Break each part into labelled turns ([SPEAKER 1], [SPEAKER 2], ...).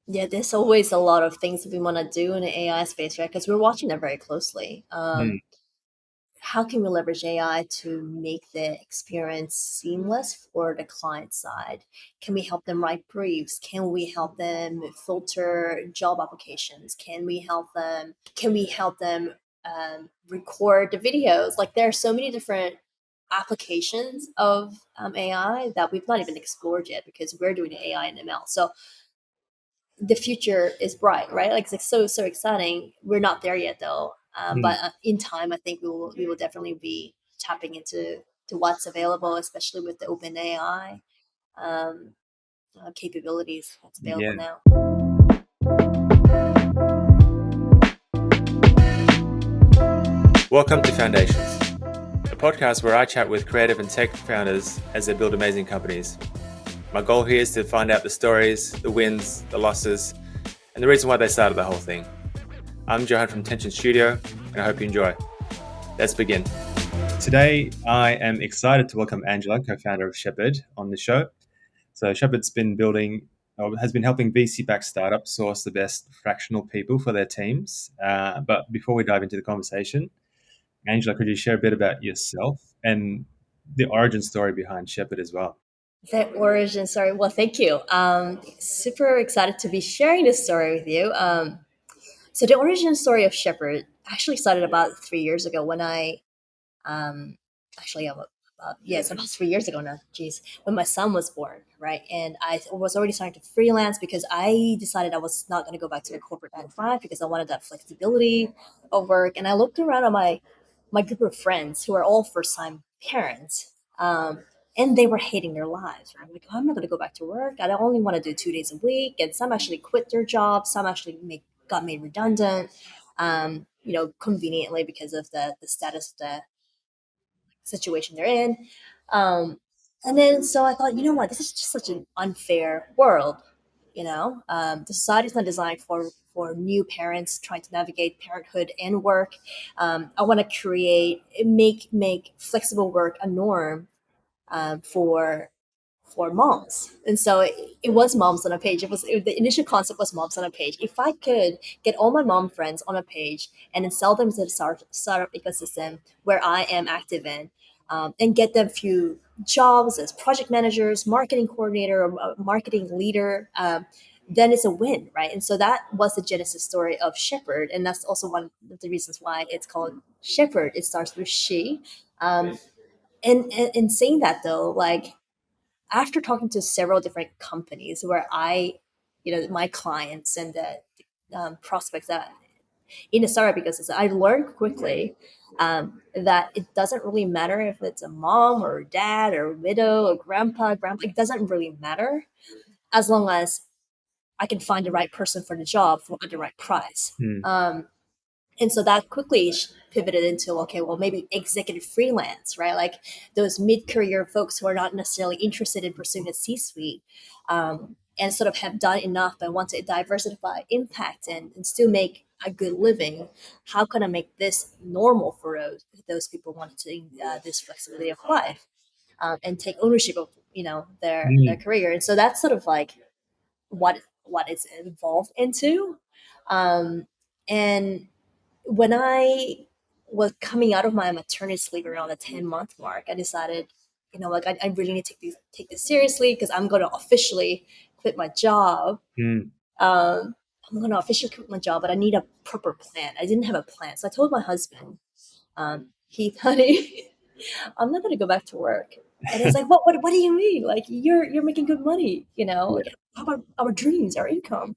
[SPEAKER 1] Yeah, there's always a lot of things we want to do in the AI space, right? Because we're watching that very closely.
[SPEAKER 2] Mm,
[SPEAKER 1] How can we leverage AI to make the experience seamless for the client side? Can we help them write briefs? Can we help them filter job applications? Can we help them record the videos? Like there are so many different applications of AI that we've not even explored yet because we're doing AI and ML. So the future is bright, right? Like it's so exciting. We're not there yet though,
[SPEAKER 2] mm,
[SPEAKER 1] but in time, I think we will definitely be tapping into what's available, especially with the open AI um, capabilities that's available
[SPEAKER 2] yeah.
[SPEAKER 1] now.
[SPEAKER 2] Welcome to Foundations, a podcast where I chat with creative and tech founders as they build amazing companies. My goal here is to find out the stories, the wins, the losses, and the reason why they started the whole thing. I'm Johan from Tension Studio, and I hope you enjoy. Let's begin. Today, I am excited to welcome Angela, co-founder of Shepherd, on the show. So Shepherd's has been helping VC-backed startups source the best fractional people for their teams. But before we dive into the conversation, Angela, could you share a bit about yourself and the origin story behind Shepherd as well?
[SPEAKER 1] The origin story. Well, thank you. Super excited to be sharing this story with you. So the origin story of Shepherd actually started about 3 years ago when I um, actually yeah, it's about 3 years ago now. Geez, when my son was born, right? And I was already starting to freelance because I decided I was not going to go back to a corporate 9 to 5 because I wanted that flexibility of work. And I looked around at my group of friends who are all first time parents. And they were hating their lives. Right? I'm like, oh, I'm not going to go back to work. I only want to do 2 days a week. And some actually quit their jobs. Some actually got made redundant. Conveniently because of the status of the situation they're in. Um, and then so I thought, you know what, this is just such an unfair world. The society is not designed for new parents trying to navigate parenthood and work. I want to make flexible work a norm for moms. And so it was moms on a page. The initial concept was moms on a page. If I could get all my mom friends on a page and then sell them to the startup ecosystem where I am active in, and get them few jobs as project managers, marketing coordinator, or marketing leader, then it's a win, right? And so that was the genesis story of Shepherd, and that's also one of the reasons why it's called Shepherd. It starts with she. And saying that though, like after talking to several different companies where my clients and the prospects that in a startup because I learned quickly that it doesn't really matter if it's a mom or a dad or a widow or grandpa. It doesn't really matter as long as I can find the right person for the job for the right price.
[SPEAKER 2] Mm,
[SPEAKER 1] And so that quickly pivoted into okay, well, maybe executive freelance, right? Like those mid-career folks who are not necessarily interested in pursuing a C-suite, and sort of have done enough but want to diversify impact and still make a good living. How can I make this normal for those people wanting this flexibility of life, and take ownership of their
[SPEAKER 2] mm,
[SPEAKER 1] career? And so that's sort of like what it's involved into. Um, and when I was coming out of my maternity leave around the 10-month mark, I decided, like I really need to take this seriously because I'm going to officially quit my job.
[SPEAKER 2] mm.
[SPEAKER 1] Um, I'm going to officially quit my job, but I need a proper plan. I didn't have a plan. So I told my husband, Heath, honey, I'm not going to go back to work. And he's like, what do you mean? Like, you're making good money,
[SPEAKER 2] Yeah,
[SPEAKER 1] like, how about our dreams, our income?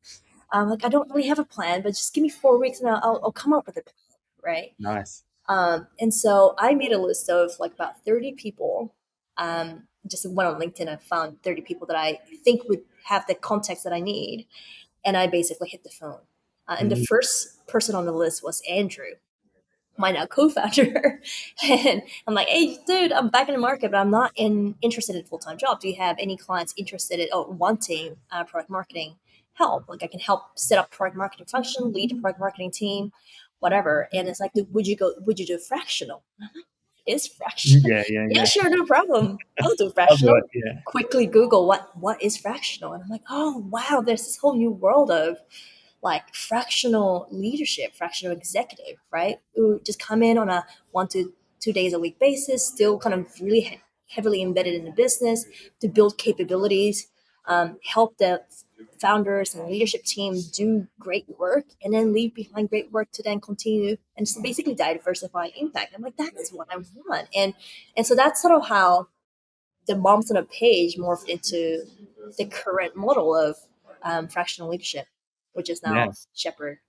[SPEAKER 1] Like, I don't really have a plan, but just give me 4 weeks and I'll come up with a plan, right?
[SPEAKER 2] nice.
[SPEAKER 1] And so I made a list of like about 30 people. Just went on LinkedIn. I found 30 people that I think would have the context that I need. And I basically hit the phone. And the
[SPEAKER 2] Mm,
[SPEAKER 1] first person on the list was Andrew, my now co-founder. And I'm like, hey, dude, I'm back in the market, but I'm not interested in a full-time job. Do you have any clients interested in or wanting product marketing help? Like I can help set up product marketing function, lead a product marketing team, whatever. And it's like, would you do fractional? is fractional?
[SPEAKER 2] Yeah, yeah,
[SPEAKER 1] Yeah,
[SPEAKER 2] yeah.
[SPEAKER 1] sure, no problem. I'll do
[SPEAKER 2] I'll do it.
[SPEAKER 1] fractional.
[SPEAKER 2] Yeah,
[SPEAKER 1] Quickly Google what is fractional, and I'm like, oh wow, there's this whole new world of like fractional leadership, fractional executive, right? Who just come in on a 1 to 2 days a week basis, still kind of really heavily embedded in the business to build capabilities, help the founders and leadership team do great work, and then leave behind great work to then continue and just basically diversify impact. I'm like, that is what I want, and so that's sort of how the moms on a page morphed into the current model of fractional leadership, which is
[SPEAKER 2] yeah,
[SPEAKER 1] now Shepherd.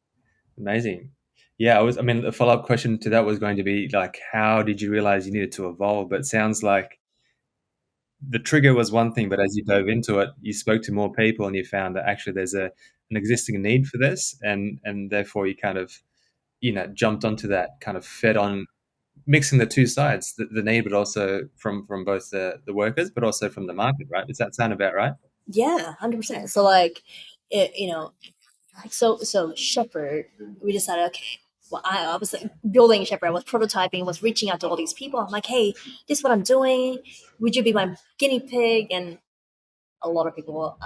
[SPEAKER 2] amazing. Yeah, I mean, the follow up question to that was going to be like, how did you realize you needed to evolve? But it sounds like the trigger was one thing, but as you dove into it, you spoke to more people and you found that actually there's an existing need for this, and therefore you kind of jumped onto that, kind of fed on mixing the two sides, the need, but also from both the workers, but also from the market, right? Does that sound about right?
[SPEAKER 1] Yeah, 100%. So like, so Shepherd, we decided, okay. Well, I was like, building Shepherd. I was prototyping. Was reaching out to all these people. I'm like, hey, this is what I'm doing. Would you be my guinea pig? And a lot of people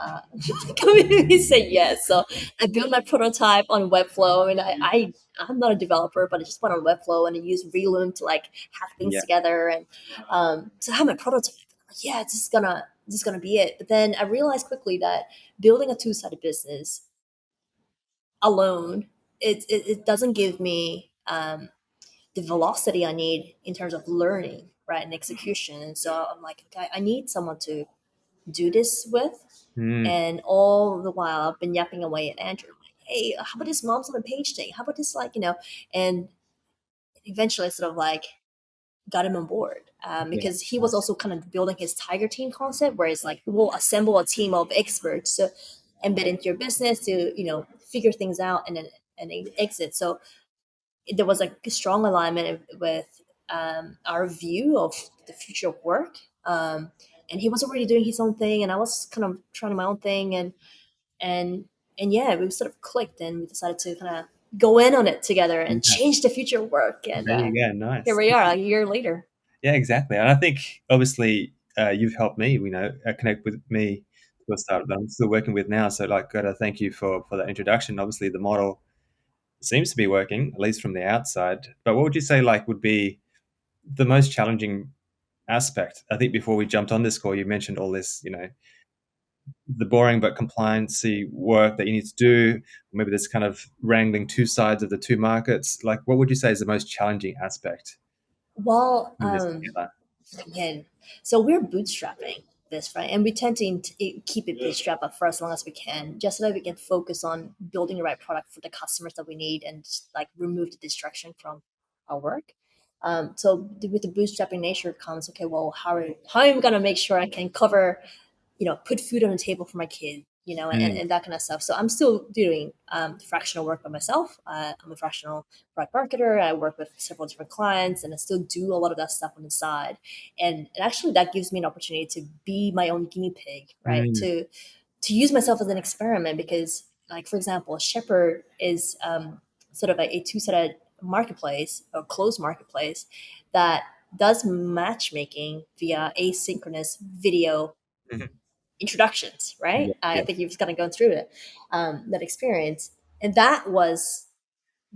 [SPEAKER 1] community say yes. So I built my prototype on Webflow. I mean, I'm not a developer, but I just went on Webflow and I used Reloom to like hack things
[SPEAKER 2] Yeah.
[SPEAKER 1] together. And so I have my prototype. I'm like, yeah, this is gonna be it. But then I realized quickly that building a two-sided business alone, it doesn't give me the velocity I need in terms of learning, right, and execution. And so I'm like, okay, I need someone to do this with.
[SPEAKER 2] Mm,
[SPEAKER 1] And all the while, I've been yapping away at Andrew, like, hey, how about this moms on a page thing? How about this, like, and eventually, I sort of like got him on board
[SPEAKER 2] yeah.
[SPEAKER 1] because he was
[SPEAKER 2] Nice.
[SPEAKER 1] also kind of building his Tiger Team concept, where it's like, we'll assemble a team of experts to embed into your business to, figure things out and then exit. So there was like a strong alignment with our view of the future of work. And he was already doing his own thing, and I was kind of trying my own thing, and and yeah, we sort of clicked, and we decided to kind of go in on it together and
[SPEAKER 2] Yeah.
[SPEAKER 1] change the future of work. And
[SPEAKER 2] There you go.
[SPEAKER 1] here
[SPEAKER 2] Nice.
[SPEAKER 1] we are, a year later.
[SPEAKER 2] Yeah, exactly. And I think obviously you've helped me, connect with me to a startup that I'm still working with now. So like, gotta thank you for that introduction. Obviously, the model seems to be working, at least from the outside. But what would you say like would be the most challenging aspect? I think before we jumped on this call, you mentioned all this, the boring but compliancy work that you need to do. Maybe this kind of wrangling two sides of the two markets. Like, what would you say is the most challenging aspect
[SPEAKER 1] Well,
[SPEAKER 2] in this together?
[SPEAKER 1] again, so we're bootstrapping this, right? And we tend to keep it bootstrap up for as long as we can, just so that we can focus on building the right product for the customers that we need, and just, like, remove the distraction from our work. So with the bootstrapping nature comes, okay, well, how am I going to make sure I can cover, put food on the table for my kid,
[SPEAKER 2] Mm,
[SPEAKER 1] and that kind of stuff. So I'm still doing fractional work by myself. I'm a fractional product marketer. I work with several different clients, and I still do a lot of that stuff on the side. And actually, that gives me an opportunity to be my own guinea pig, right?
[SPEAKER 2] mm,
[SPEAKER 1] To use myself as an experiment, because, like, for example, Shepherd is sort of a two-sided marketplace, or closed marketplace, that does matchmaking via asynchronous video
[SPEAKER 2] mhm.
[SPEAKER 1] introductions, right?
[SPEAKER 2] Yeah,
[SPEAKER 1] I
[SPEAKER 2] yeah,
[SPEAKER 1] think you've kind of gone through it, that experience. And that was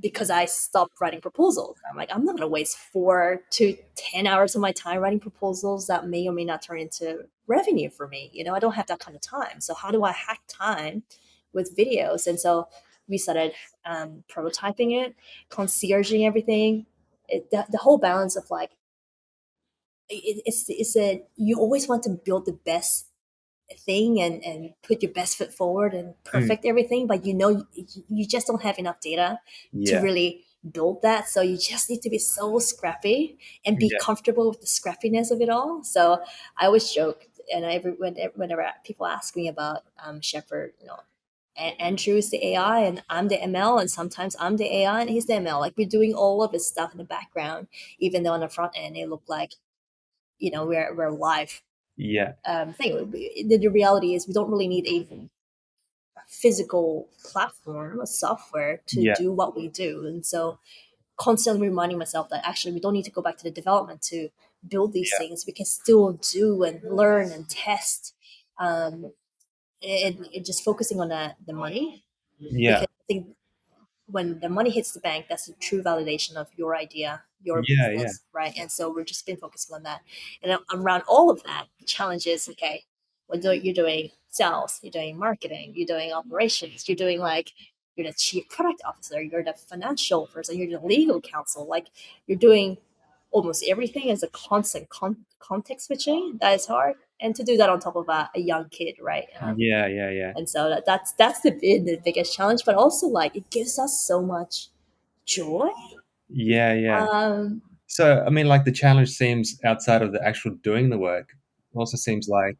[SPEAKER 1] because I stopped writing proposals. I'm like, I'm not going to waste 4 to 10 hours of my time writing proposals that may or may not turn into revenue for me. I don't have that kind of time. So how do I hack time with videos? And so we started prototyping it, concierging everything. The whole balance of, like, it's a, you always want to build the best thing, and put your best foot forward and
[SPEAKER 2] mm,
[SPEAKER 1] perfect everything, but you just don't have enough data to
[SPEAKER 2] yeah,
[SPEAKER 1] really build that. So you just need to be so scrappy and be
[SPEAKER 2] yeah,
[SPEAKER 1] comfortable with the scrappiness of it all. So I always joke, and whenever people ask me about Shepherd, Andrew is the AI and I'm the ML, and sometimes I'm the AI and he's the ML. Like, we're doing all of this stuff in the background, even though on the front end it looked like, we're live
[SPEAKER 2] yeah,
[SPEAKER 1] thing. The reality is we don't really need a physical platform, a software, to
[SPEAKER 2] yeah,
[SPEAKER 1] do what we do. And so constantly reminding myself that actually we don't need to go back to the development to build these
[SPEAKER 2] Yeah.
[SPEAKER 1] things. We can still do and learn and test. Um, and just focusing on the money,
[SPEAKER 2] Yeah.
[SPEAKER 1] because I think when the money hits the bank, that's the true validation of your idea, your
[SPEAKER 2] Yeah. Yeah.
[SPEAKER 1] business, right? And so we're just been focusing on that. And around all of that, the challenge is okay, you're doing sales, you're doing marketing, you're doing operations, you're doing like you're the chief product officer, you're the financial person, you're the legal counsel, like you're doing almost everything as a constant context switching. That is hard, and to do that on top of a young kid, right?
[SPEAKER 2] Yeah. Yeah. Yeah.
[SPEAKER 1] And so that's the biggest challenge, but also like it gives us so much joy.
[SPEAKER 2] Yeah. Yeah.
[SPEAKER 1] Um,
[SPEAKER 2] So, I mean, like the challenge seems outside of the actual doing the work. It also seems like,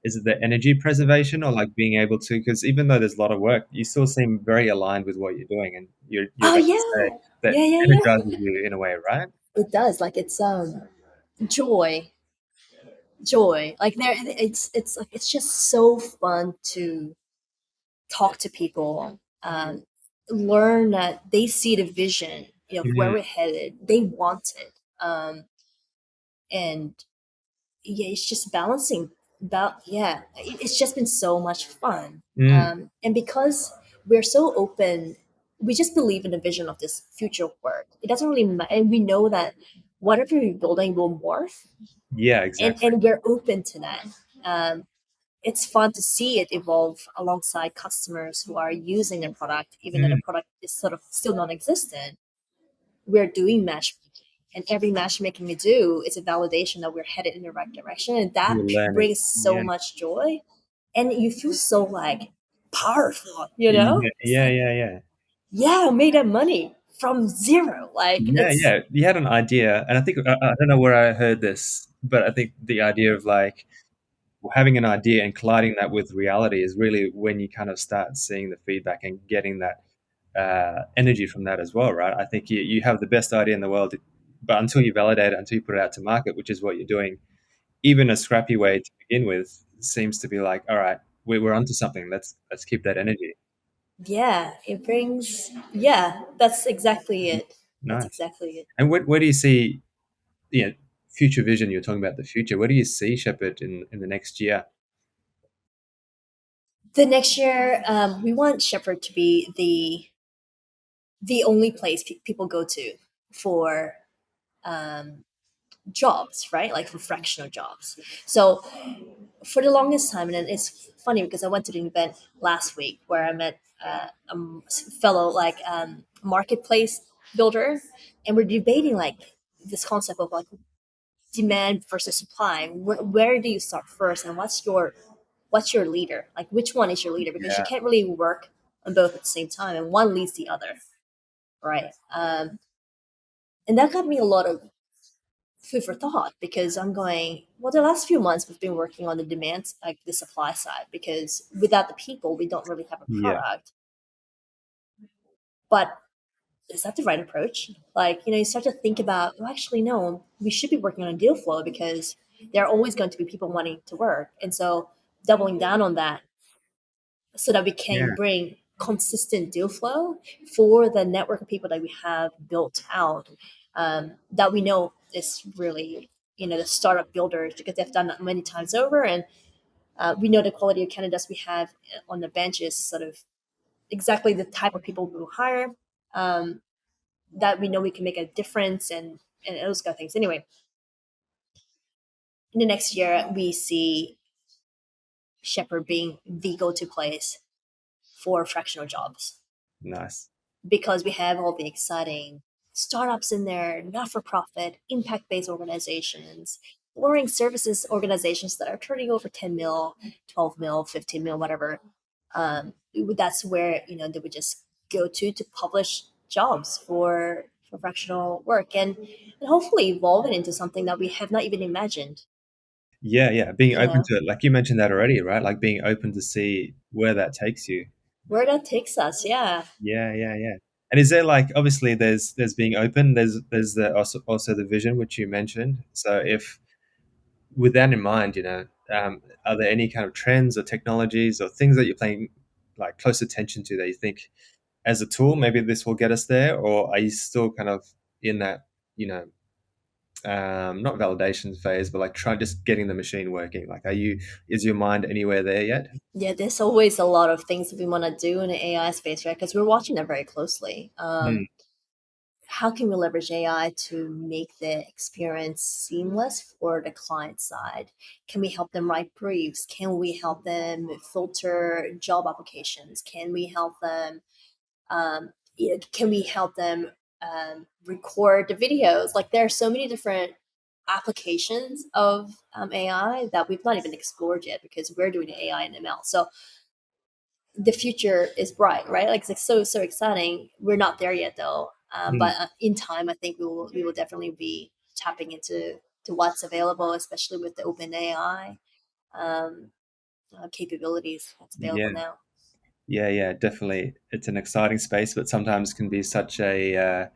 [SPEAKER 2] is it the energy preservation or like being able to, because even though there's a lot of work, you still seem very aligned with what you're doing. And you're
[SPEAKER 1] oh
[SPEAKER 2] about to say
[SPEAKER 1] yeah,
[SPEAKER 2] that
[SPEAKER 1] yeah, yeah, yeah.
[SPEAKER 2] energizes you in a way, right?
[SPEAKER 1] It does. Like it's joy, joy. Like there, it's like it's just so fun to talk to people, learn that they see the vision, of where
[SPEAKER 2] Mm,
[SPEAKER 1] we're headed. They want it, and yeah, it's just balancing about yeah, it's just been so much fun.
[SPEAKER 2] mm,
[SPEAKER 1] And because we're so open, we just believe in the vision of this future work. It doesn't really matter, and we know that whatever we're building will morph,
[SPEAKER 2] yeah,
[SPEAKER 1] and
[SPEAKER 2] exactly.
[SPEAKER 1] and we're open to that. It's fun to see it evolve alongside customers who are using the product, even though the
[SPEAKER 2] Mm,
[SPEAKER 1] product is sort of still non-existent. We're doing matchmaking, and every matchmaking we do is a validation that we're headed in the right direction, and that
[SPEAKER 2] you're learning.
[SPEAKER 1] brings so
[SPEAKER 2] Yeah.
[SPEAKER 1] much joy, and you feel so like powerful,
[SPEAKER 2] Yeah.
[SPEAKER 1] it's
[SPEAKER 2] Yeah.
[SPEAKER 1] like,
[SPEAKER 2] Yeah. Yeah.
[SPEAKER 1] yeah, I made that money from zero, like
[SPEAKER 2] Yeah.
[SPEAKER 1] it's
[SPEAKER 2] Yeah. You had an idea. And I think, I don't know where I heard this, but I think the idea of like, having an idea and colliding that with reality is really when you kind of start seeing the feedback and getting that energy from that as well, right? I think you have the best idea in the world, but until you validate it, until you put it out to market, which is what you're doing, even a scrappy way to begin with seems to be like, all right, we're onto something. Let's keep that energy.
[SPEAKER 1] yeah, it brings, yeah, that's exactly it. That's
[SPEAKER 2] Nice.
[SPEAKER 1] exactly it.
[SPEAKER 2] And where do you see, future vision? You're talking about the future. Where do you see Shepherd in the next year?
[SPEAKER 1] The next year, we want Shepherd to be the only place people go to for um, jobs, right? Like for fractional jobs. So for the longest time, and it's funny because I went to the event last week where I met fellow like marketplace builder, and we're debating like this concept of like demand versus supply. Where do you start first, and what's your leader? Like which one is your leader? Because you
[SPEAKER 2] Yeah,
[SPEAKER 1] can't really work on both at the same time, and one leads the other, right? And that got me a lot of food for thought because I'm going, well, the last few months we've been working on the demand, like the supply side, because without the people, we don't really have a
[SPEAKER 2] yeah,
[SPEAKER 1] product. But is that the right approach? Like, you start to think about, well, actually, no, we should be working on a deal flow because there are always going to be people wanting to work. And so doubling down on that so that we
[SPEAKER 2] yeah,
[SPEAKER 1] can bring consistent deal flow for the network of people that we have built out, that we know is really the startup builders because they've done that many times over, and we know the quality of candidates we have on the bench is sort of exactly the type of people we will hire, um, that we know we can make a difference, and those kind of things. Anyway, in the next year we see Shepherd being the go-to place for fractional jobs
[SPEAKER 2] nice.
[SPEAKER 1] because we have all the exciting startups in there, not for profit, impact based organizations, boring services organizations that are turning over 10 mil, 12 mil, 15 mil, whatever. That's where, they would just go to publish jobs for fractional work, and hopefully evolve it into something that we have not even imagined.
[SPEAKER 2] Yeah, yeah. Being
[SPEAKER 1] You
[SPEAKER 2] open
[SPEAKER 1] know,
[SPEAKER 2] to it, like you mentioned that already, right? Like being open to see where that takes you.
[SPEAKER 1] where that takes us. Yeah.
[SPEAKER 2] Yeah, yeah, yeah. And is there like, obviously there's being open, there's the also the vision which you mentioned. So if, with that in mind, are there any kind of trends or technologies or things that you're paying like close attention to that you think as a tool, maybe this will get us there, or are you still kind of in that, you know, not validation phase, but like try just getting the machine working? Like, is your mind anywhere there yet?
[SPEAKER 1] Yeah, there's always a lot of things we want to do in the AI space, right? Because we're watching them very closely.
[SPEAKER 2] Mm,
[SPEAKER 1] How can we leverage AI to make the experience seamless for the client side? Can we help them write briefs? Can we help them filter job applications? Can we help them? Can we help them record the videos? Like there are so many different applications of AI that we've not even explored yet because we're doing AI and ML. So the future is bright, right? Like it's so exciting. We're not there yet though,
[SPEAKER 2] mm,
[SPEAKER 1] but in time, I think we will definitely be tapping into to what's available, especially with the open AI um, capabilities that's
[SPEAKER 2] yeah.
[SPEAKER 1] available now.
[SPEAKER 2] Yeah, yeah, definitely. It's an exciting space, but sometimes can be such a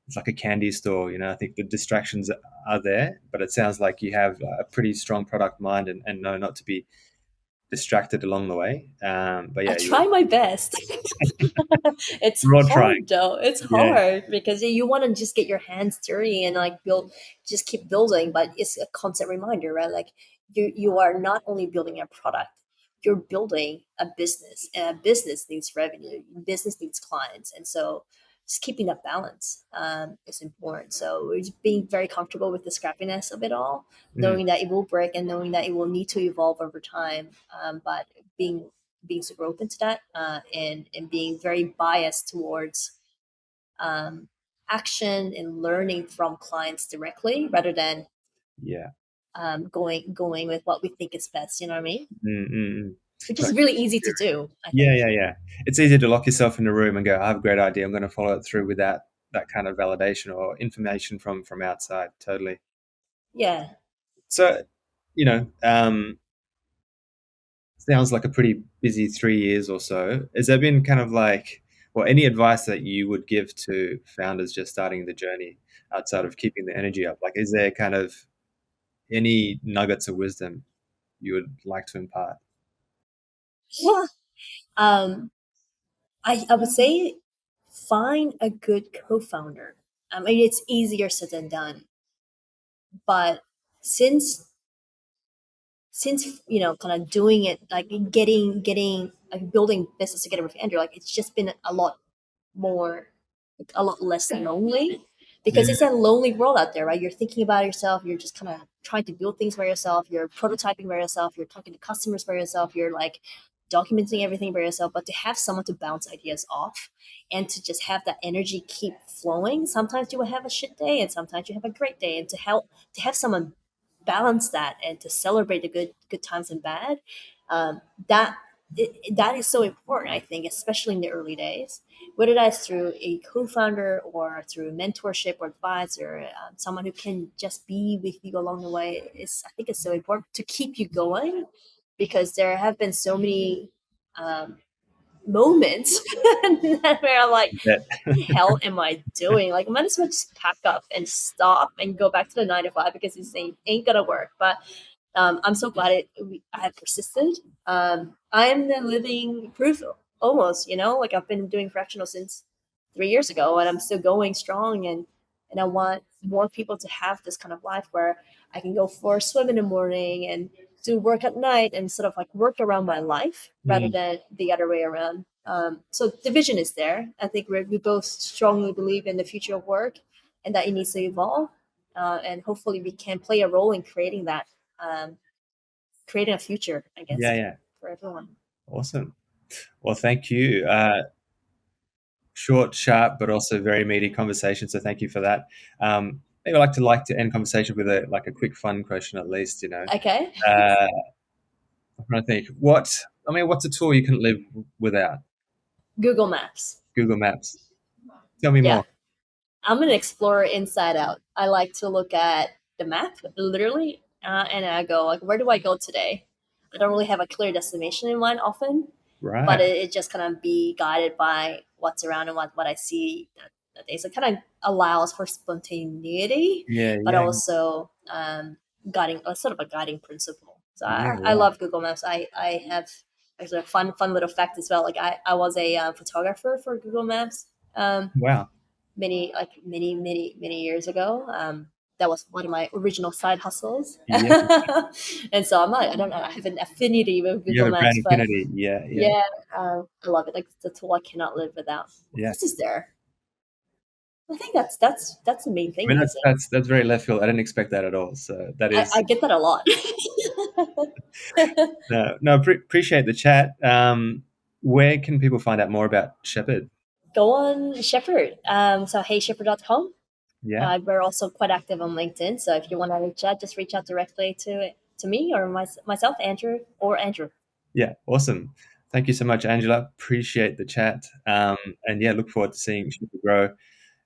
[SPEAKER 2] it's like a candy store. You know, I think the distractions are there, but it sounds like you have a pretty strong product mind and know not to be distracted along the way. But
[SPEAKER 1] I
[SPEAKER 2] yeah,
[SPEAKER 1] try my best. It's
[SPEAKER 2] we're all trying.
[SPEAKER 1] hard though. It's
[SPEAKER 2] Yeah.
[SPEAKER 1] hard because you want to just get your hands dirty and like build, just keep building. But it's a constant reminder, right? Like you are not only building a product, you're building a business, and a business needs revenue. Business needs clients, and so just keeping that balance is important. So we're just being very comfortable with the scrappiness of it all,
[SPEAKER 2] Mm,
[SPEAKER 1] knowing that it will break and knowing that it will need to evolve over time. But being super open to that and being very biased towards um, action and learning from clients directly rather than
[SPEAKER 2] yeah.
[SPEAKER 1] going with what we think is best. You know what I mean?
[SPEAKER 2] Mm, mm, mm.
[SPEAKER 1] Which
[SPEAKER 2] Like,
[SPEAKER 1] is really easy to do, I
[SPEAKER 2] yeah,
[SPEAKER 1] think.
[SPEAKER 2] yeah, yeah. It's easy to lock yourself in a room and go, "I have a great idea. I'm going to follow it through without that kind of validation or information from outside." Totally.
[SPEAKER 1] Yeah.
[SPEAKER 2] So, you know, sounds like a pretty busy 3 years or so. Has there been kind of like, well, any advice that you would give to founders just starting the journey outside of keeping the energy up? Like, is there kind of any nuggets of wisdom you would like to impart?
[SPEAKER 1] Yeah. Um, I would say find a good co-founder. I mean, it's easier said than done, but since kind of doing it, like getting like building business together with Andrew, like it's just been a lot more, like, a lot less lonely because
[SPEAKER 2] Mm,
[SPEAKER 1] it's a lonely world out there, right? You're thinking about yourself, you're just kind of trying to build things by yourself, you're prototyping by yourself, you're talking to customers by yourself, you're like documenting everything by yourself. But to have someone to bounce ideas off and to just have that energy keep flowing, sometimes you will have a shit day and sometimes you have a great day, and to have someone balance that and to celebrate the good times and bad, um, that that is so important, I think, especially in the early days, whether that's through a co-founder or through mentorship or advisor, someone who can just be with you along the way. Is I think it's so important to keep you going, because there have been so many um, moments where I'm like,
[SPEAKER 2] that,
[SPEAKER 1] the hell am I doing? Like, I might as well just pack up and stop and go back to the 9 to 5 because this ain't gonna work. But I'm so glad I have persisted. I am the living proof, almost. Like I've been doing fractional since 3 years ago, and I'm still going strong. And I want more people to have this kind of life where I can go for a swim in the morning and do work at night and sort of like work around my life rather
[SPEAKER 2] mm,
[SPEAKER 1] than the other way around. So the vision is there. I think we both strongly believe in the future of work and that it needs to evolve. And hopefully we can play a role in creating that, um, creating a future, I
[SPEAKER 2] yeah,
[SPEAKER 1] guess,
[SPEAKER 2] yeah.
[SPEAKER 1] for everyone.
[SPEAKER 2] Awesome. Well, thank you. Short, sharp, but also very meaty conversation. So thank you for that. Maybe I like to end conversation with a quick fun question at least.
[SPEAKER 1] Okay.
[SPEAKER 2] Uh, I'm trying to think. What's a tool you couldn't live without?
[SPEAKER 1] Google Maps.
[SPEAKER 2] Google Maps. Tell me
[SPEAKER 1] Yeah.
[SPEAKER 2] more.
[SPEAKER 1] I'm an explorer inside out. I like to look at the map, literally, and I go like, where do I go today? I don't really have a clear destination in mind often, but
[SPEAKER 2] Right.
[SPEAKER 1] it just kind of be guided by what's around and what I see that day. So it kind of allows for spontaneity,
[SPEAKER 2] Yeah,
[SPEAKER 1] but
[SPEAKER 2] yeah,
[SPEAKER 1] also guiding, sort of a guiding principle. So
[SPEAKER 2] yeah,
[SPEAKER 1] I
[SPEAKER 2] yeah.
[SPEAKER 1] love Google Maps. I have. There's a fun little fact as well. Like I was a photographer for Google Maps.
[SPEAKER 2] Wow.
[SPEAKER 1] Many years ago. That was one of my original side hustles,
[SPEAKER 2] Yeah.
[SPEAKER 1] and so I don't know. I have an affinity with
[SPEAKER 2] You
[SPEAKER 1] Google
[SPEAKER 2] have a brand
[SPEAKER 1] Maps, but
[SPEAKER 2] affinity. Yeah. Yeah.
[SPEAKER 1] yeah, I love it. Like it's a tool I cannot live without. What
[SPEAKER 2] Yeah.
[SPEAKER 1] else is there? I think that's the main
[SPEAKER 2] I
[SPEAKER 1] thing.
[SPEAKER 2] mean,
[SPEAKER 1] Is it?
[SPEAKER 2] that's very left field. I didn't expect that at all. So that
[SPEAKER 1] I
[SPEAKER 2] is
[SPEAKER 1] get that a lot.
[SPEAKER 2] no. Appreciate the chat. Where can people find out more about Shepherd?
[SPEAKER 1] Go on Shepherd. So heyshepherd.com.
[SPEAKER 2] Yeah.
[SPEAKER 1] We're also quite active on LinkedIn. So if you want to reach out, just reach out directly to me or myself, Andrew or Andrew.
[SPEAKER 2] Yeah. Awesome. Thank you so much, Angela. Appreciate the chat. And yeah, look forward to seeing Shepherd grow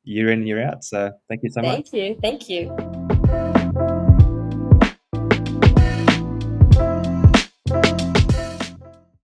[SPEAKER 2] year in, year out. So thank you so much.
[SPEAKER 1] Thank you. Thank you.